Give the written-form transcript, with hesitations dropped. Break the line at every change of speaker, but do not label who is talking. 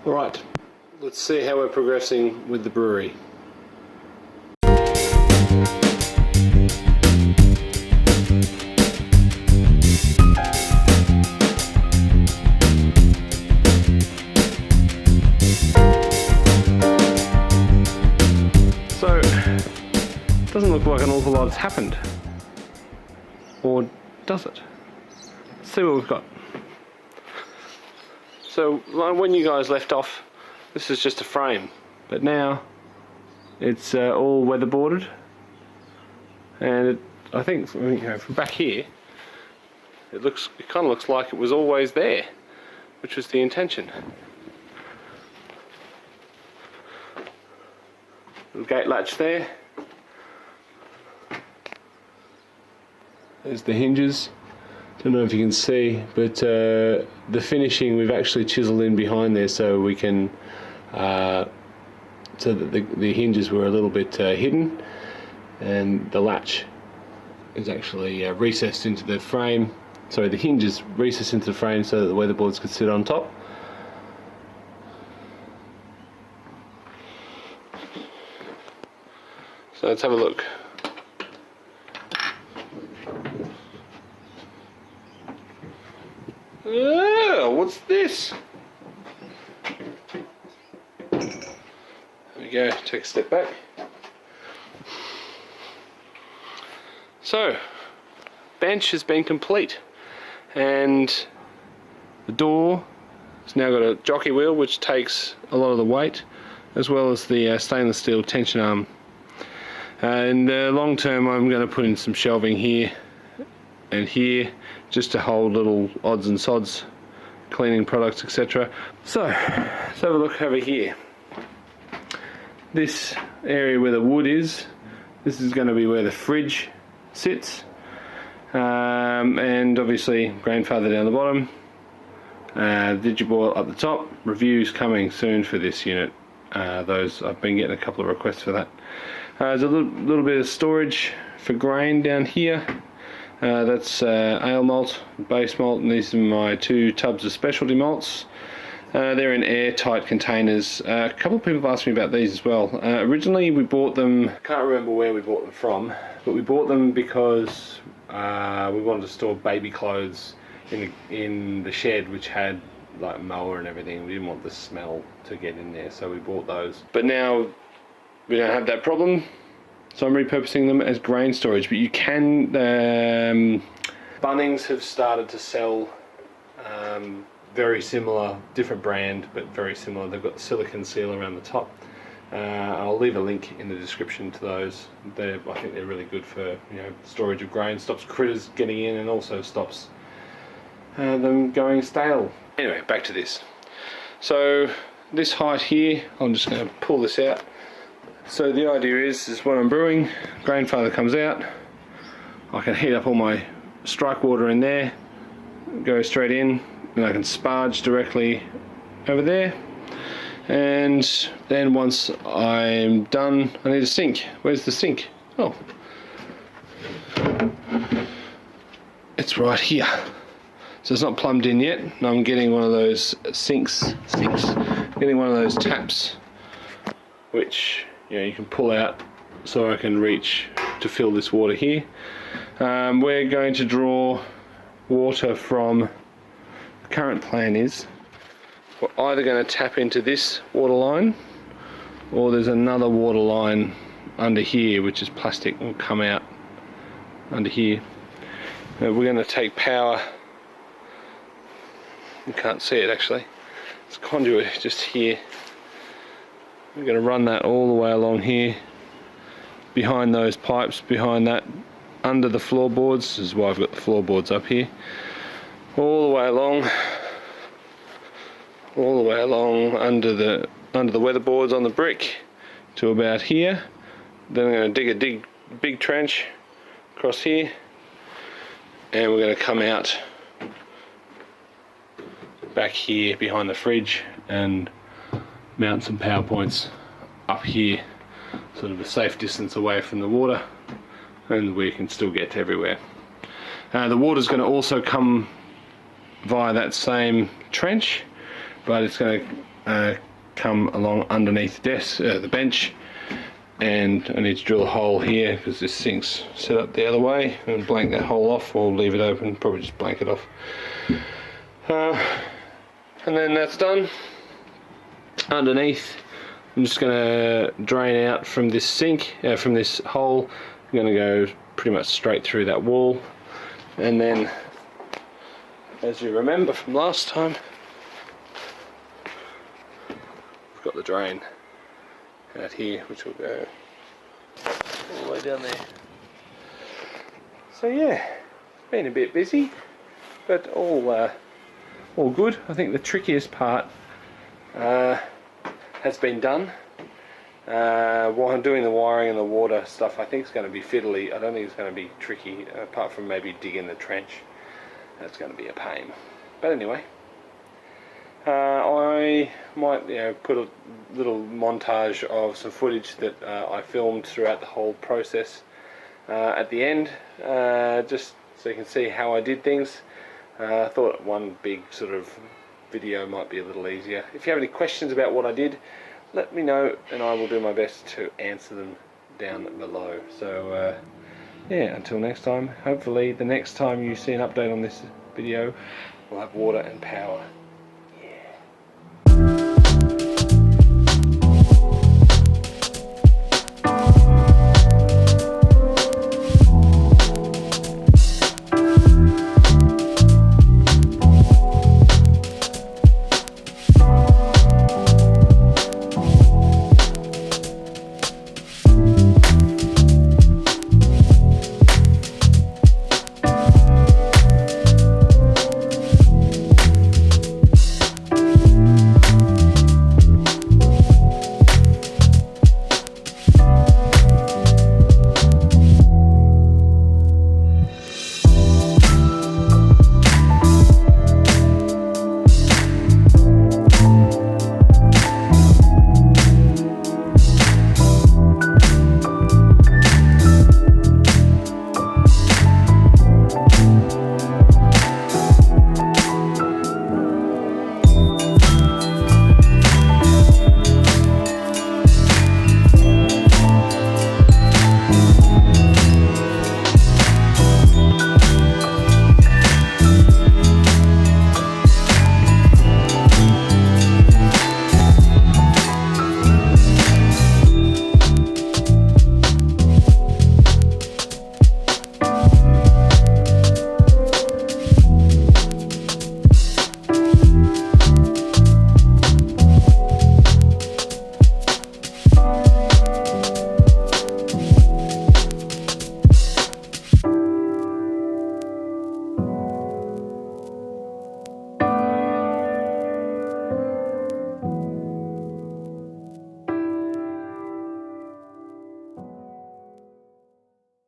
Alright, let's see how we're progressing with the brewery. So, it doesn't look like an awful lot has happened. Or does it? Let's see what we've got. So when you guys left off, this is just a frame, but now it's all weatherboarded, and I think from back here, it kind of looks like it was always there, which was the intention. Little gate latch there. There's the hinges. Don't know if you can see, but the finishing we've actually chiseled in behind there, so we can so that the hinges were a little bit hidden, and the latch is actually recessed into the frame. Sorry, the hinge is recessed into the frame so that the weatherboards could sit on top. So let's have a look. Oh, what's this? There we go, take a step back. So, bench has been complete, and the door has now got a jockey wheel which takes a lot of the weight, as well as the stainless steel tension arm. And long term I'm going to put in some shelving here and here, just to hold little odds and sods, cleaning products, etc. So let's have a look over here. This area where the wood is, this is going to be where the fridge sits, and obviously grandfather down the bottom, Digiboil up the top. Reviews coming soon for this unit. Those I've been getting a couple of requests for that. There's a little bit of storage for grain down here. That's ale malt, base malt, and these are my 2 tubs of specialty malts. They're in airtight containers. A couple of people have asked me about these as well. Originally we bought them, I can't remember where we bought them from, but we bought them because we wanted to store baby clothes in the shed, which had like mower and everything. We didn't want the smell to get in there, so we bought those. But now we don't have that problem, so I'm repurposing them as grain storage. But you can, Bunnings have started to sell very similar, different brand, but very similar. They've got the silicone seal around the top. I'll leave a link in the description to those. I think they're really good for storage of grain. Stops critters getting in, and also stops them going stale. Anyway, back to this. So this height here, I'm just going to pull this out. So the idea is when I'm brewing, grandfather comes out, I can heat up all my strike water in there, go straight in, and I can sparge directly over there. And then once I'm done, I need a sink. Where's the sink? Oh, it's right here. So it's not plumbed in yet. I'm getting one of those sinks, getting one of those taps, which you can pull out so I can reach to fill this water here. We're going to draw water from, the current plan is, we're either going to tap into this water line, or there's another water line under here which is plastic, will come out under here. We're going to take power, you can't see it actually, it's conduit just here. We're going to run that all the way along here, behind those pipes, behind that, under the floorboards. This is why I've got the floorboards up here. All the way along under the weatherboards on the brick to about here. Then I'm going to dig a big trench across here, and we're going to come out back here behind the fridge and mount some power points up here, sort of a safe distance away from the water, and we can still get to everywhere. The water's going to also come via that same trench, but it's going to come along underneath the desk, the bench, and I need to drill a hole here because this sink's set up the other way, and blank that hole off, or leave it open, probably just blank it off. And then that's done. Underneath, I'm just going to drain out from this sink, from this hole. I'm going to go pretty much straight through that wall, and then, as you remember from last time, we've got the drain out here, which will go all the way down there. So yeah, it's been a bit busy, but all good. I think the trickiest part has been done. While I'm doing the wiring and the water stuff, I think it's going to be fiddly. I don't think it's going to be tricky, apart from maybe digging the trench. That's going to be a pain. But anyway, I might put a little montage of some footage that I filmed throughout the whole process at the end, just so you can see how I did things. I thought one big sort of video might be a little easier. If you have any questions about what I did, let me know and I will do my best to answer them down below. So yeah, until next time, hopefully the next time you see an update on this video, we'll have water and power.